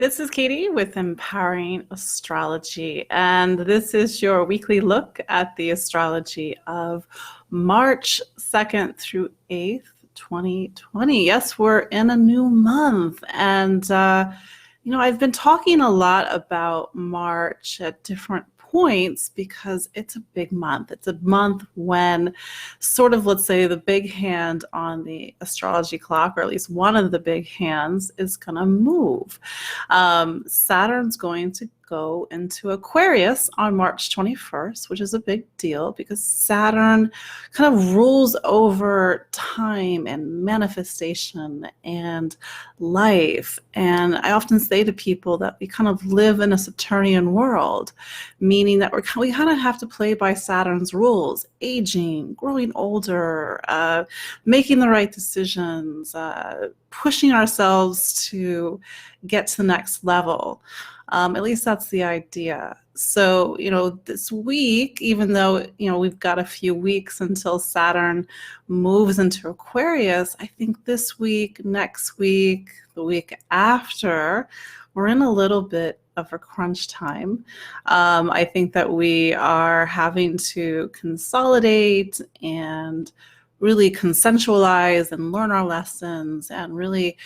This is Katie with Empowering Astrology, and this is your weekly look at the astrology of March 2nd through 8th, 2020. Yes, we're in a new month, and I've been talking a lot about March at different points because it's a big month. It's a month when sort of, let's say, the big hand on the astrology clock, or at least one of the big hands, is going to move. Saturn's going to go into Aquarius on March 21st, which is a big deal because Saturn kind of rules over time and manifestation and life. And I often say to people that we kind of live in a Saturnian world, meaning that we kind of have to play by Saturn's rules: aging, growing older, making the right decisions, pushing ourselves to get to the next level. At least that's the idea. So, this week, even though, we've got a few weeks until Saturn moves into Aquarius, I think this week, next week, the week after, we're in a little bit of a crunch time. I think that we are having to consolidate and really consensualize and learn our lessons and really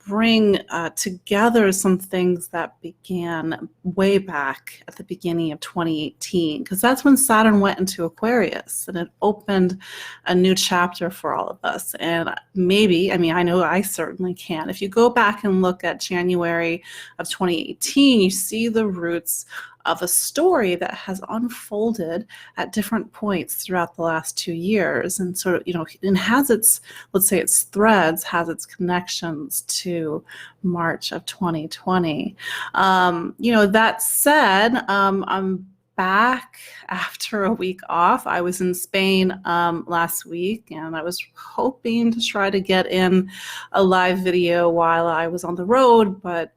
bring together some things that began way back at the beginning of 2018, because that's when Saturn went into Aquarius and it opened a new chapter for all of us. And I know I certainly can. If you go back and look at January of 2018, you see the roots of a story that has unfolded at different points throughout the last 2 years, and sort of, and has its, let's say, its threads, has its connections to March of 2020. That said, I'm back after a week off. I was in Spain last week, and I was hoping to try to get in a live video while I was on the road, but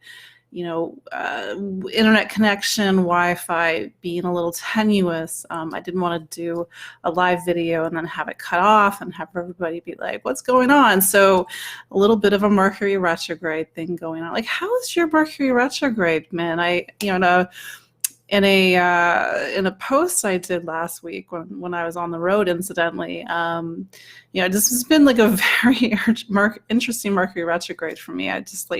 internet connection, Wi-Fi being a little tenuous, I didn't want to do a live video and then have it cut off and have everybody be like, what's going on? So a little bit of a Mercury retrograde thing going on. Like, how is your Mercury retrograde, man? In a post I did last week when I was on the road, incidentally, this has been like a very interesting Mercury retrograde for me. I just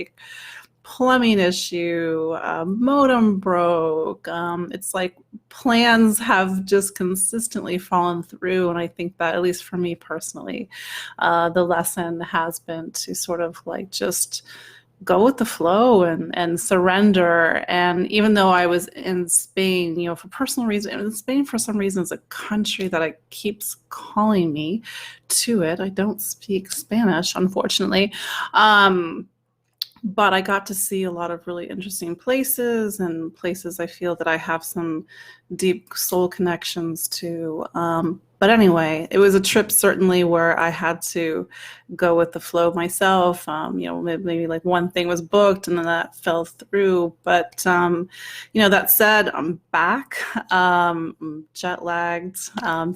plumbing issue, modem broke. It's like plans have just consistently fallen through. And I think that, at least for me personally, the lesson has been to sort of just go with the flow and surrender. And even though I was in Spain, for personal reasons, Spain for some reason is a country that keeps calling me to it. I don't speak Spanish, unfortunately. But I got to see a lot of really interesting places, and places I feel that I have some deep soul connections to. But anyway, it was a trip certainly where I had to go with the flow myself. Maybe one thing was booked and then that fell through. But, that said, I'm back. I'm jet lagged.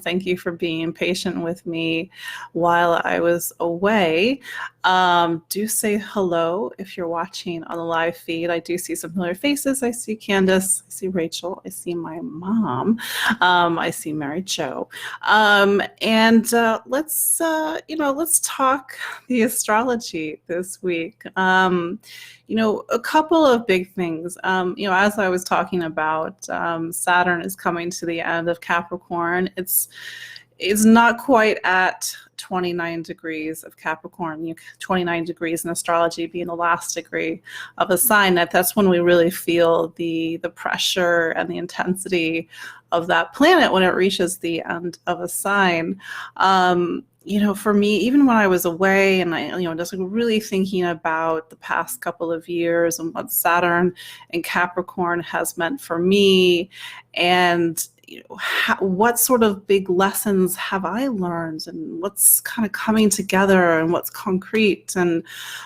Thank you for being patient with me while I was away. Do say hello if you're watching on the live feed. I do see some familiar faces. I see Candace. I see Rachel. I see my mom. I see Mary Jo. Let's talk the astrology this week. A couple of big things. As I was talking about, Saturn is coming to the end of Capricorn. It's not quite at 29 degrees of Capricorn, 29 degrees in astrology being the last degree of a sign. That's when we really feel the pressure and the intensity of that planet when it reaches the end of a sign. For me, even when I was away and I, just really thinking about the past couple of years and what Saturn and Capricorn has meant for me, and what sort of big lessons have I learned, and what's kind of coming together, and what's concrete. And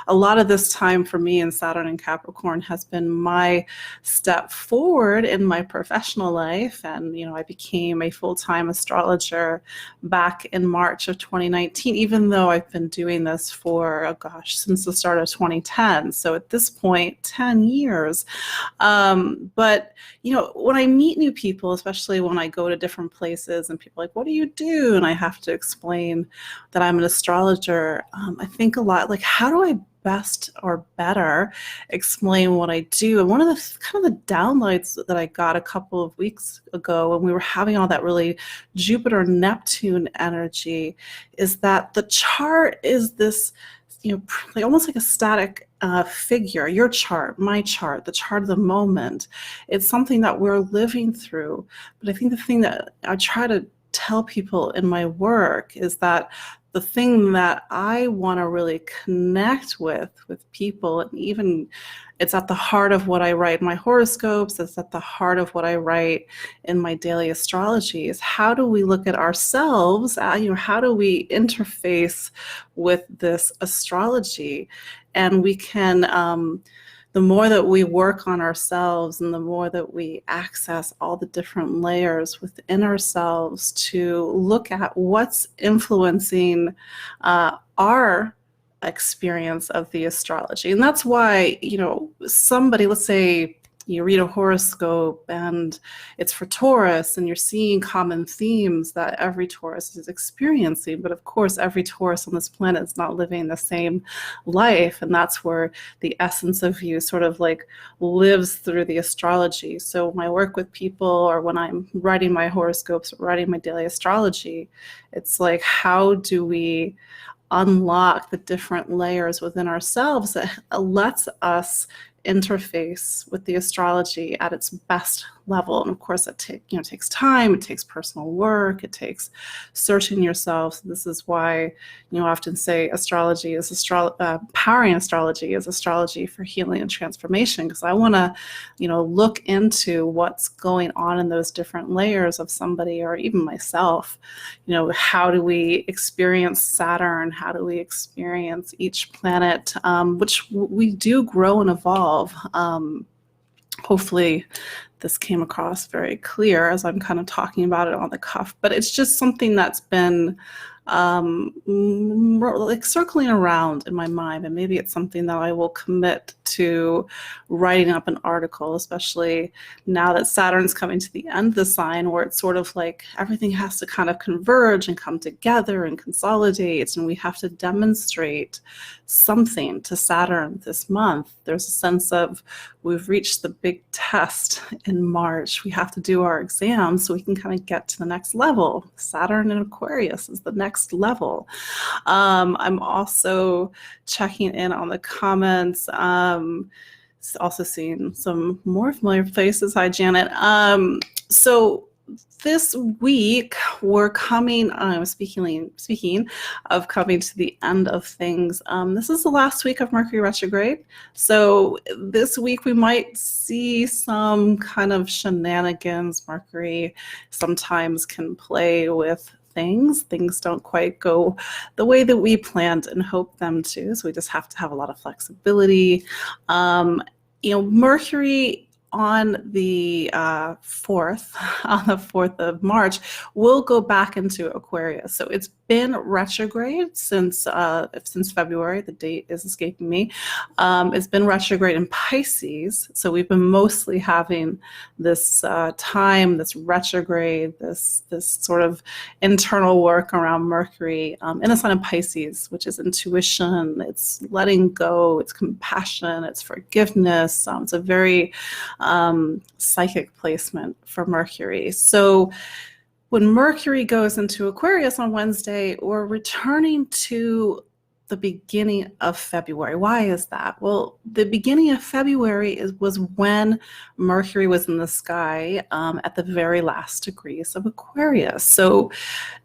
a lot of this time for me in Saturn and Capricorn has been my step forward in my professional life. And, I became a full-time astrologer back in March of 2019, even though I've been doing this for, since the start of 2010. So at this point, 10 years. But, when I meet new people, especially when I go to different places and people are like, what do you do? And I have to explain that I'm an astrologer. I think a lot, like, how do I best or better explain what I do? And one of the kind of the downlights that I got a couple of weeks ago when we were having all that really Jupiter Neptune energy is that the chart is this, like almost like a static figure. Your chart, my chart, the chart of the moment. It's something that we're living through. But I think the thing that I try to tell people in my work is that the thing that I want to really connect with people, and even it's at the heart of what I write in my horoscopes, it's at the heart of what I write in my daily astrology, is how do we look at ourselves, how do we interface with this astrology? And we can, the more that we work on ourselves and the more that we access all the different layers within ourselves to look at what's influencing our experience of the astrology. And that's why, somebody, let's say you read a horoscope and it's for Taurus and you're seeing common themes that every Taurus is experiencing. But of course, every Taurus on this planet is not living the same life. And that's where the essence of you sort of like lives through the astrology. So when I work with people or when I'm writing my horoscopes or writing my daily astrology, it's like, how do we unlock the different layers within ourselves that lets us interface with the astrology at its best level? And of course, it takes time, it takes personal work, it takes searching yourself. So this is why I often say astrology is powering astrology is astrology for healing and transformation, because I want to look into what's going on in those different layers of somebody or even myself. How do we experience Saturn? How do we experience each planet, which we do grow and evolve. Hopefully this came across very clear as I'm kind of talking about it on the cuff, but it's just something that's been like circling around in my mind, and maybe it's something that I will commit to writing up an article, especially now that Saturn's coming to the end of the sign, where it's sort of like everything has to kind of converge and come together and consolidate, and we have to demonstrate something to Saturn this month. There's a sense of we've reached the big test in March. We have to do our exams so we can kind of get to the next level. Saturn in Aquarius is the next level. I'm also checking in on the comments. Also seeing some more familiar faces. Hi, Janet. So this week we're coming, speaking of coming to the end of things. This is the last week of Mercury retrograde. So this week we might see some kind of shenanigans. Mercury sometimes can play with things. Things don't quite go the way that we planned and hoped them to. So we just have to have a lot of flexibility. Mercury on the 4th of March, we'll go back into Aquarius. So it's been retrograde since February. The date is escaping me. It's been retrograde in Pisces. So we've been mostly having this time, this retrograde, this sort of internal work around Mercury in the sign of Pisces, which is intuition, it's letting go, it's compassion, it's forgiveness. It's a very psychic placement for Mercury. So when Mercury goes into Aquarius on Wednesday, we're returning to the beginning of February. Why is that? Well, the beginning of February was when Mercury was in the sky at the very last degrees of Aquarius. So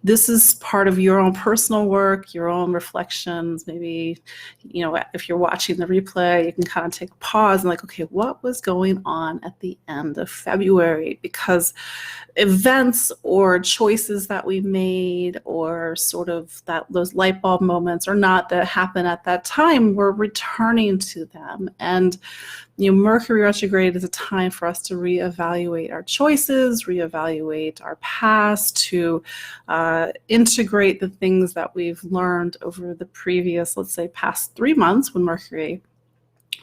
this is part of your own personal work, your own reflections. Maybe, if you're watching the replay, you can kind of take a pause and like, okay, what was going on at the end of February? Because events or choices that we made, or sort of those light bulb moments or not that happened at that time, we're returning to them. And Mercury retrograde is a time for us to reevaluate our choices, reevaluate our past, to integrate the things that we've learned over the previous, let's say, past 3 months when Mercury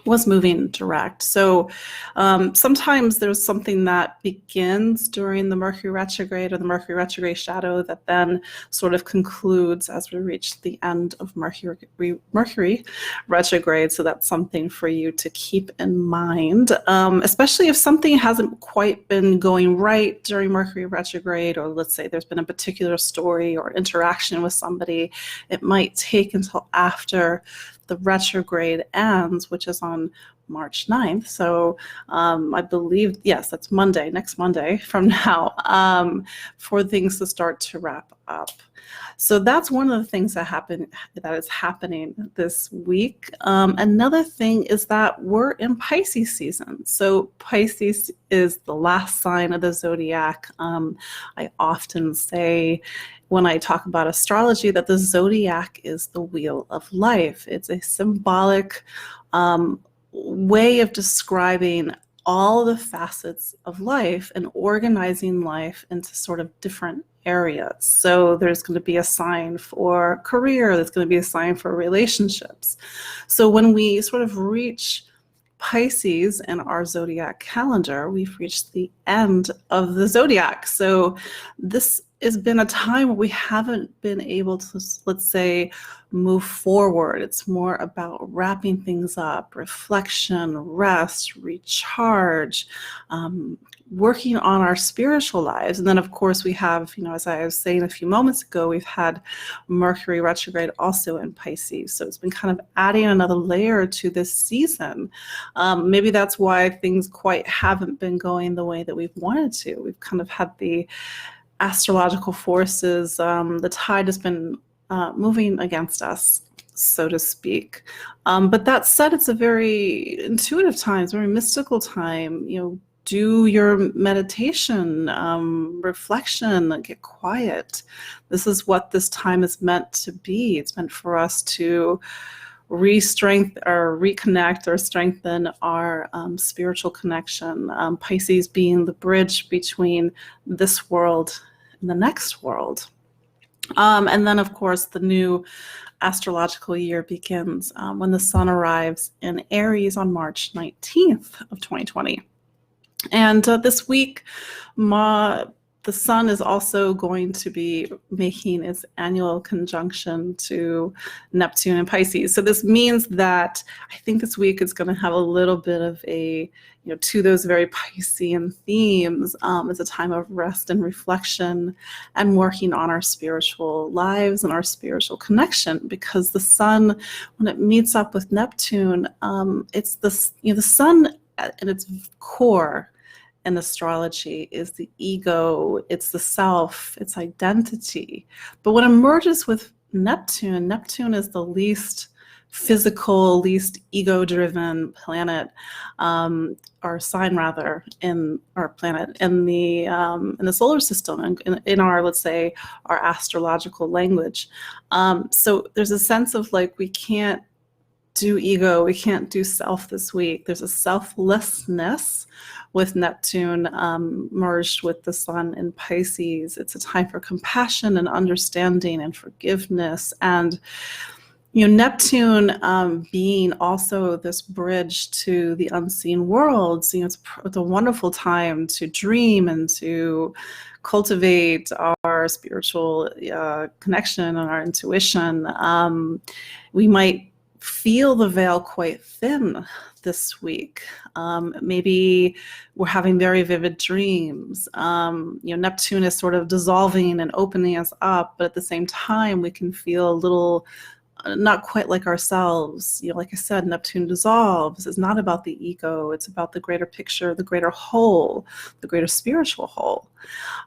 was moving direct. So sometimes there's something that begins during the Mercury retrograde or the Mercury retrograde shadow that then sort of concludes as we reach the end of Mercury retrograde. So that's something for you to keep in mind, especially if something hasn't quite been going right during Mercury retrograde, or let's say there's been a particular story or interaction with somebody. It might take until after the retrograde ends, which is on March 9th. So I believe, yes, that's Monday, next Monday from now, for things to start to wrap up. So that's one of the things that is happening this week. Another thing is that we're in Pisces season. So Pisces is the last sign of the zodiac. I often say, when I talk about astrology, that the zodiac is the wheel of life. It's a symbolic way of describing all the facets of life and organizing life into sort of different areas. So there's going to be a sign for career, there's going to be a sign for relationships. So when we sort of reach Pisces in our zodiac calendar, we've reached the end of the zodiac. So this has been a time where we haven't been able to, let's say, move forward. It's more about wrapping things up, reflection, rest, recharge, working on our spiritual lives. And then, of course, we have, as I was saying a few moments ago, we've had Mercury retrograde also in Pisces. So it's been kind of adding another layer to this season. Maybe that's why things quite haven't been going the way that we've wanted to. We've kind of had the astrological forces, the tide has been moving against us, so to speak. But that said, it's a very intuitive time, it's a very mystical time. Do your meditation, reflection, get quiet. This is what this time is meant to be. It's meant for us to reconnect or strengthen our spiritual connection. Pisces being the bridge between this world and the next world. And then, of course, the new astrological year begins when the sun arrives in Aries on March 19th of 2020. And this week, the sun is also going to be making its annual conjunction to Neptune and Pisces. So this means that I think this week is going to have a little bit of a, to those very Piscean themes. It's a time of rest and reflection and working on our spiritual lives and our spiritual connection, because the sun, when it meets up with Neptune, it's the sun at its core in astrology is the ego, it's the self, it's identity. But when it merges with Neptune, Neptune is the least physical, least ego-driven planet, or sign rather, in our planet, in the solar system, and in our, let's say, our astrological language. So there's a sense of like, we can't do ego, we can't do self this week. There's a selflessness with Neptune merged with the sun in Pisces. It's a time for compassion and understanding and forgiveness. And Neptune being also this bridge to the unseen worlds, it's a wonderful time to dream and to cultivate our spiritual connection and our intuition. We might feel the veil quite thin this week. Maybe we're having very vivid dreams. Neptune is sort of dissolving and opening us up, but at the same time, we can feel a little not quite like ourselves. You know, like I said, Neptune dissolves. It's not about the ego. It's about the greater picture, the greater whole, the greater spiritual whole.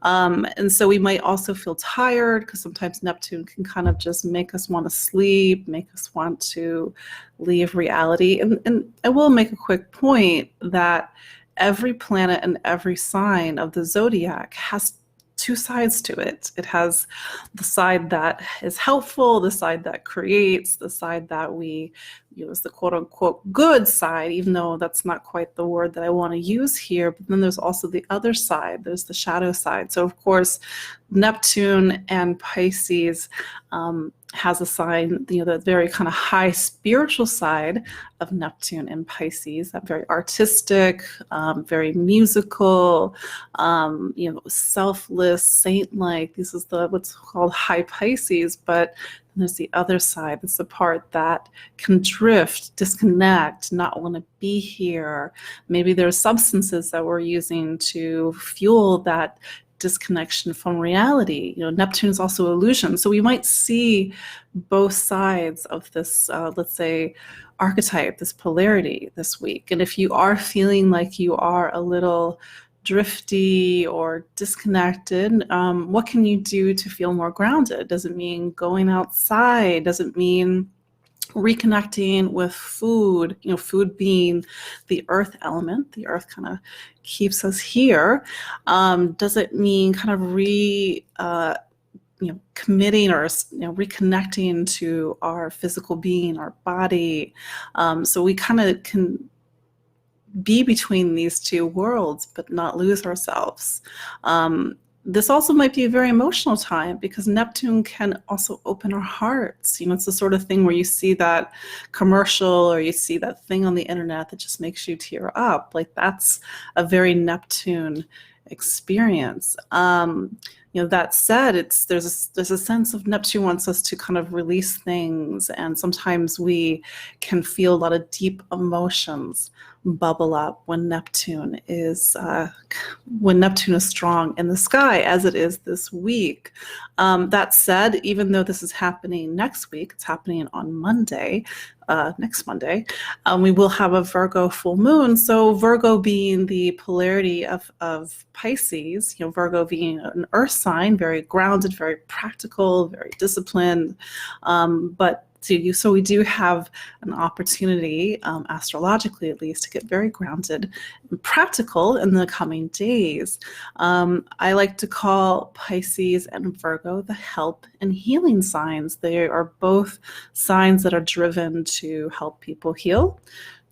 And so we might also feel tired because sometimes Neptune can kind of just make us want to sleep, make us want to leave reality. And I will make a quick point that every planet and every sign of the zodiac has two sides to it. It has the side that is helpful, the side that creates, the side that we use, the quote unquote good side, even though that's not quite the word that I want to use here. But then there's also the other side, there's the shadow side. So of course, Neptune and Pisces has a sign, you know, the very kind of high spiritual side of Neptune and Pisces, that very artistic, very musical, you know, selfless, saint-like. This is the what's called high Pisces, but there's the other side. It's the part that can drift, disconnect, not want to be here. Maybe there's substances that we're using to fuel that disconnection from reality. You know, Neptune is also illusion. So we might see both sides of this, let's say, archetype, this polarity this week. And if you are feeling like you are a little drifty or disconnected, what can you do to feel more grounded? Does it mean going outside? Does it mean reconnecting with food, you know, food being the earth element? The earth kind of keeps us here. Does it mean kind of committing or, you know, reconnecting to our physical being, our body? So we kind of can be between these two worlds, but not lose ourselves. This also might be a very emotional time because Neptune can also open our hearts. You know, it's the sort of thing where you see that commercial or you see that thing on the internet that just makes you tear up. Like, that's a very Neptune experience. You know, that said, there's a sense of Neptune wants us to kind of release things, and sometimes we can feel a lot of deep emotions bubble up when Neptune is strong in the sky, as it is this week. That said, even though this is happening next week, it's happening on Monday, next Monday, we will have a Virgo full moon. So Virgo being the polarity of Pisces, you know, Virgo being an earth sign, very grounded, very practical, very disciplined, so we do have an opportunity, astrologically at least, to get very grounded and practical in the coming days. I like to call Pisces and Virgo the help and healing signs. They are both signs that are driven to help people heal,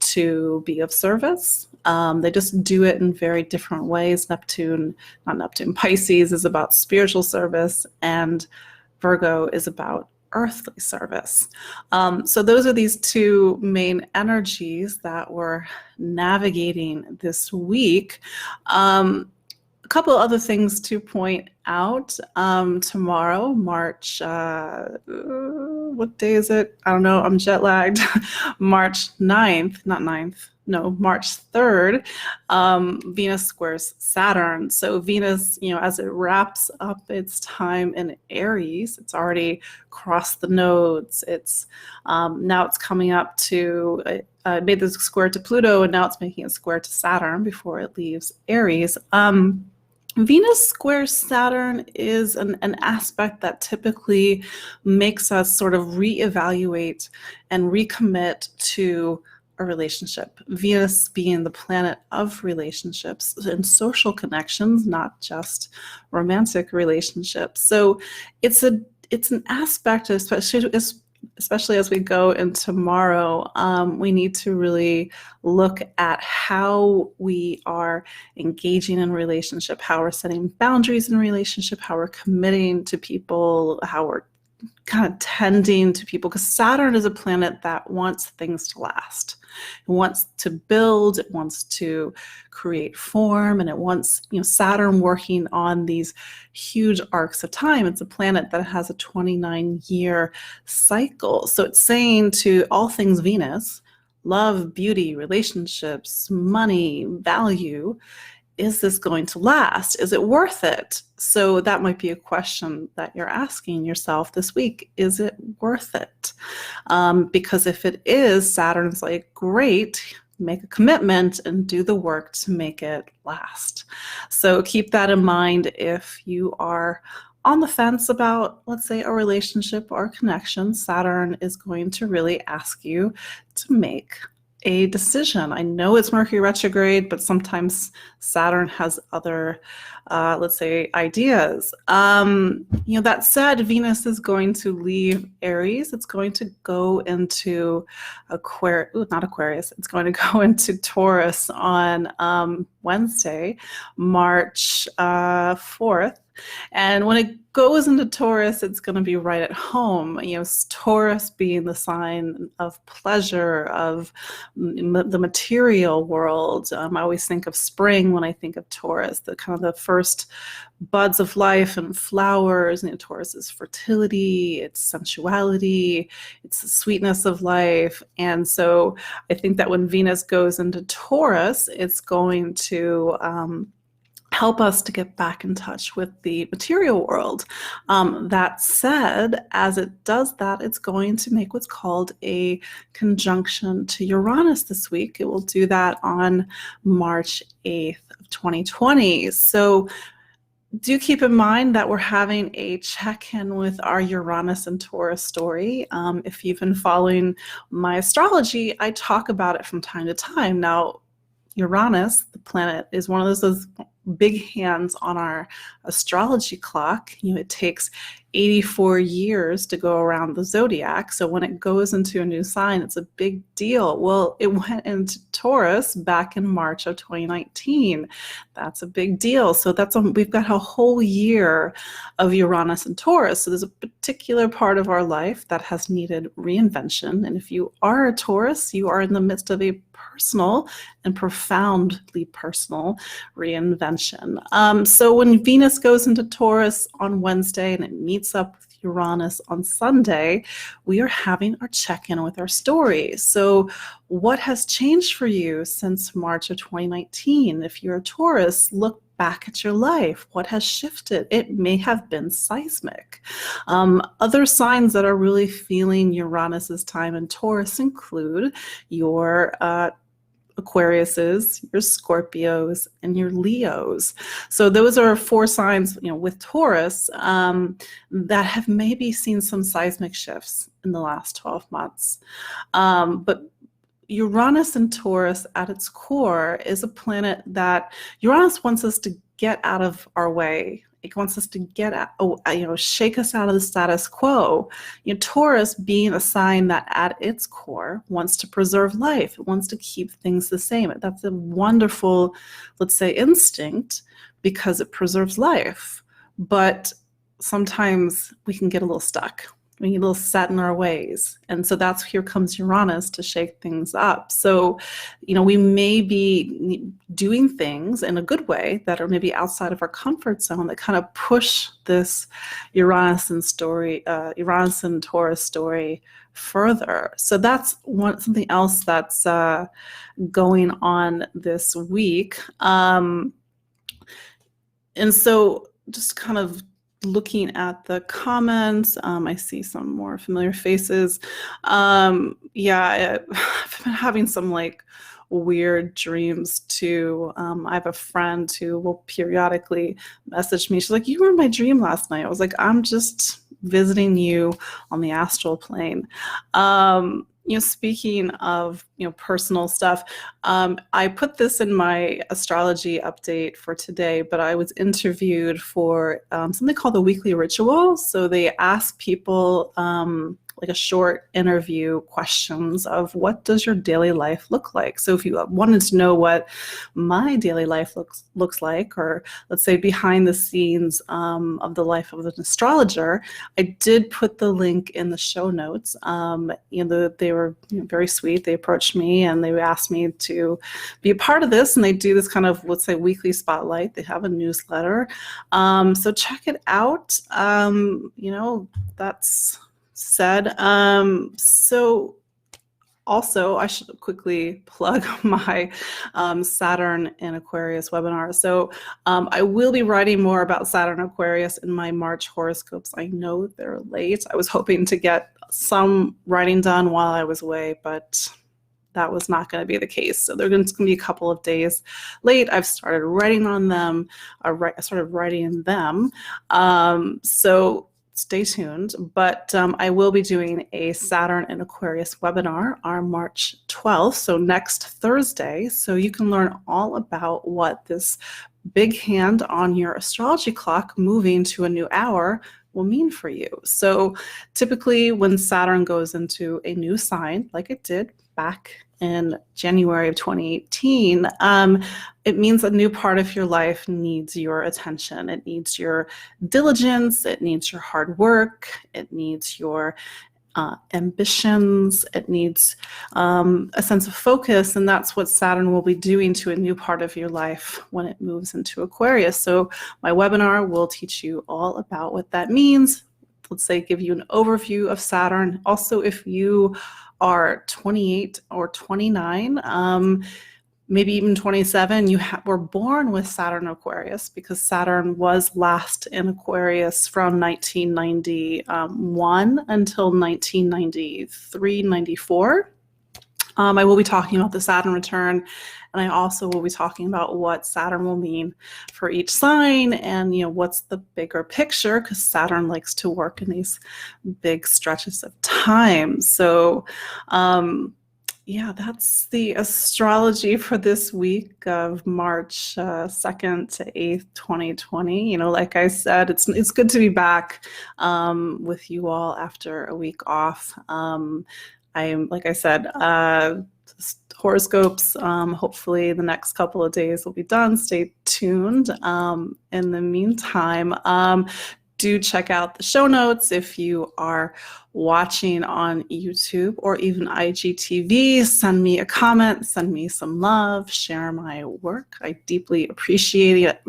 to be of service. They just do it in very different ways. Pisces is about spiritual service, and Virgo is about earthly service. So those are these two main energies that we're navigating this week. A couple other things to point out. Tomorrow, March, what day is it? I don't know, I'm jet lagged. March 3rd, Venus squares Saturn. So Venus, you know, as it wraps up its time in Aries, it's already crossed the nodes. It's now it's coming up to, made this square to Pluto, and now it's making a square to Saturn before it leaves Aries. Venus square Saturn is an aspect that typically makes us sort of reevaluate and recommit to a relationship. Venus being the planet of relationships and social connections, not just romantic relationships. So it's an aspect, especially as we go in tomorrow, we need to really look at how we are engaging in relationship, how we're setting boundaries in relationship, how we're committing to people, how we're kind of tending to people, because Saturn is a planet that wants things to last. It wants to build, it wants to create form, and it wants, you know, Saturn working on these huge arcs of time. It's a planet that has a 29-year cycle. So it's saying to all things Venus, love, beauty, relationships, money, value, is this going to last? Is it worth it? So that might be a question that you're asking yourself this week. Is it worth it? Because if it is, Saturn's like, great, make a commitment and do the work to make it last. So keep that in mind if you are on the fence about, let's say, a relationship or a connection. Saturn is going to really ask you to make a decision. I know it's Mercury retrograde, but sometimes Saturn has other, let's say, ideas. That said, Venus is going to leave Aries. It's going to go into not Aquarius. It's going to go into Taurus on Wednesday, March 4th. And when it goes into Taurus, it's going to be right at home. Taurus being the sign of pleasure, of the material world. I always think of spring when I think of Taurus, the kind of the first buds of life and flowers. Taurus is fertility, it's sensuality, it's the sweetness of life. And so I think that when Venus goes into Taurus, it's going to help us to get back in touch with the material world. That said, as it does that, it's going to make what's called a conjunction to Uranus this week. It will do that on March 8th of 2020. So do keep in mind that we're having a check-in with our Uranus and Taurus story. If you've been following my astrology, I talk about it from time to time. Now, Uranus, the planet, is one of those big hands on our astrology clock. It takes 84 years to go around the zodiac. So when it goes into a new sign, it's a big deal. Well, it went into Taurus back in March of 2019. That's a big deal. So we've got a whole year of Uranus and Taurus. So there's a particular part of our life that has needed reinvention. And if you are a Taurus, you are in the midst of a personal and profoundly personal reinvention. So when Venus goes into Taurus on Wednesday and it meets up with Uranus on Sunday, we are having our check-in with our story. So what has changed for you since March of 2019? If you're a Taurus, look back at your life. What has shifted? It may have been seismic. Other signs that are really feeling Uranus's time in Taurus include your Aquariuses, your Scorpios, and your Leos. So those are 4 signs, with Taurus that have maybe seen some seismic shifts in the last 12 months. But Uranus and Taurus at its core is a planet that Uranus wants us to get out of our way. It wants us to shake us out of the status quo. Taurus being a sign that at its core wants to preserve life. It wants to keep things the same. That's a wonderful, let's say, instinct because it preserves life. But sometimes we can get a little stuck. We get a little set in our ways. And so here comes Uranus to shake things up. So, we may be doing things in a good way that are maybe outside of our comfort zone that kind of push this Uranus and Taurus story further. So that's something else that's going on this week. And so just kind of looking at the comments, I see some more familiar faces. I've been having some weird dreams too. I have a friend who will periodically message me. She's like, "You were in my dream last night." I was like, "I'm just visiting you on the astral plane." Speaking of, personal stuff, I put this in my astrology update for today, but I was interviewed for something called the weekly ritual. So they ask people a short interview questions of what does your daily life look like. So if you wanted to know what my daily life looks like, or let's say behind the scenes of the life of an astrologer, I did put the link in the show notes. They were very sweet. They approached me and they asked me to be a part of this, and they do this kind of, let's say, weekly spotlight. They have a newsletter. So check it out. That's said. So Also, I should quickly plug my Saturn in Aquarius webinar. So I will be writing more about Saturn Aquarius in my March horoscopes. I know they're late. I was hoping to get some writing done while I was away, but that was not going to be the case. So they're going to be a couple of days late. I've started writing on them. I started writing them. So stay tuned. But I will be doing a Saturn in Aquarius webinar on March 12th, so next Thursday. So you can learn all about what this big hand on your astrology clock moving to a new hour will mean for you. So typically when Saturn goes into a new sign, like it did back in January of 2018, it means a new part of your life needs your attention. It needs your diligence. It needs your hard work. It needs your ambitions. It needs a sense of focus, and that's what Saturn will be doing to a new part of your life when it moves into Aquarius. So my webinar will teach you all about what that means. Let's say give you an overview of Saturn. Also, if you are 28 or 29, maybe even 27, you were born with Saturn Aquarius, because Saturn was last in Aquarius from 1991 until 1993, 94. I will be talking about the Saturn return, and I also will be talking about what Saturn will mean for each sign, and what's the bigger picture, because Saturn likes to work in these big stretches of time. So yeah, that's the astrology for this week of March 2nd to 8th, 2020. Like I said, it's good to be back with you all after a week off. Like I said, horoscopes, hopefully the next couple of days will be done. Stay tuned. In the meantime, do check out the show notes if you are watching on YouTube or even IGTV. Send me a comment, send me some love, share my work. I deeply appreciate it.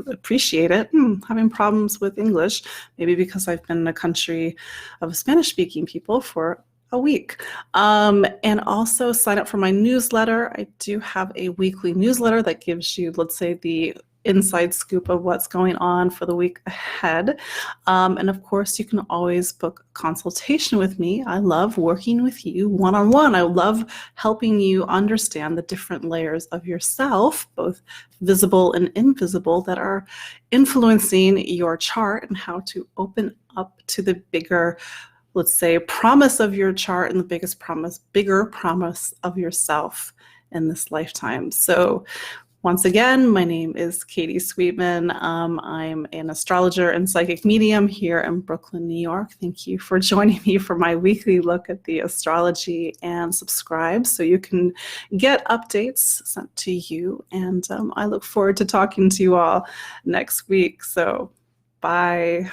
Having problems with English, maybe because I've been in a country of Spanish-speaking people for a week. And also sign up for my newsletter. I do have a weekly newsletter that gives you, let's say, the inside scoop of what's going on for the week ahead. And of course, you can always book a consultation with me. I love working with you one-on-one. I love helping you understand the different layers of yourself, both visible and invisible, that are influencing your chart, and how to open up to the bigger, let's say, promise of your chart, and the bigger promise of yourself in this lifetime. So once again, my name is Katie Sweetman. I'm an astrologer and psychic medium here in Brooklyn, New York. Thank you for joining me for my weekly look at the astrology, and subscribe so you can get updates sent to you. And I look forward to talking to you all next week. So bye.